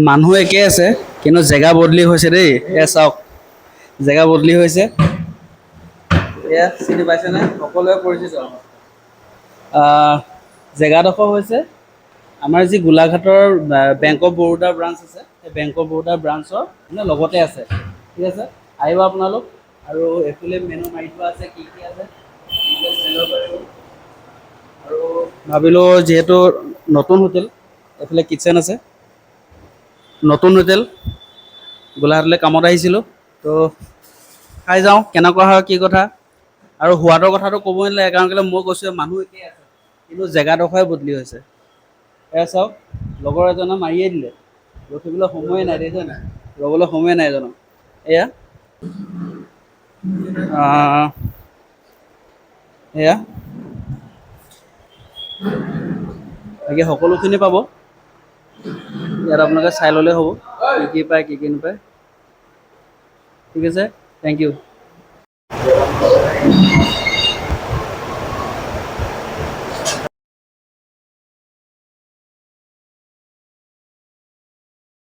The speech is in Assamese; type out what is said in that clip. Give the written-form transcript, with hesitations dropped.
মানুহ একে আছে কিন্তু জেগা বদলি হৈছে দেই। এয়া চাওক জেগা বদলি হৈছে। এয়া চিনি পাইছেনে? সকলোৱে পৰিচিত। জেগাডোখৰ হৈছে আমাৰ যি গোলাঘাটৰ বেংক অফ বৰোদা ব্ৰাঞ্চ আছে, সেই বেংক অফ বৰোদা ব্ৰাঞ্চৰ মানে লগতে আছে। ঠিক আছে, আহিব আপোনালোক। আৰু এইফালে মেনু মাৰি থোৱা আছে, কি কি আছে চাই ল'ব পাৰিব। আৰু ভাবিলোঁ যিহেতু নতুন হোটেল, এইফালে কিটচেন আছে। নতুন হোটেল, গোলাঘাটলৈ কামত আহিছিলোঁ, তো খাই যাওঁ কেনেকুৱা হয় কি কথা। আৰু সোৱাদৰ কথাটো ক'বই নালাগে, কাৰণ কেলৈ মই কৈছোঁ মানুহ একেই আছে কিন্তু জেগাডোখৰে বদলি হৈছে। এয়া চাওক লগৰ এজনে মাৰিয়ে দিলে, ৰখিবলৈ সময়ে নাই, দেখিছে নাই? ৰ'বলৈ সময়ে নাই এজনৰ। এয়া এয়া বাকী সকলোখিনি পাব ইয়াত, আপোনালোকে চাই ল'লেই হ'ব কি কি পায় কি কি নাপায়। ঠিক আছে, থেংক ইউ।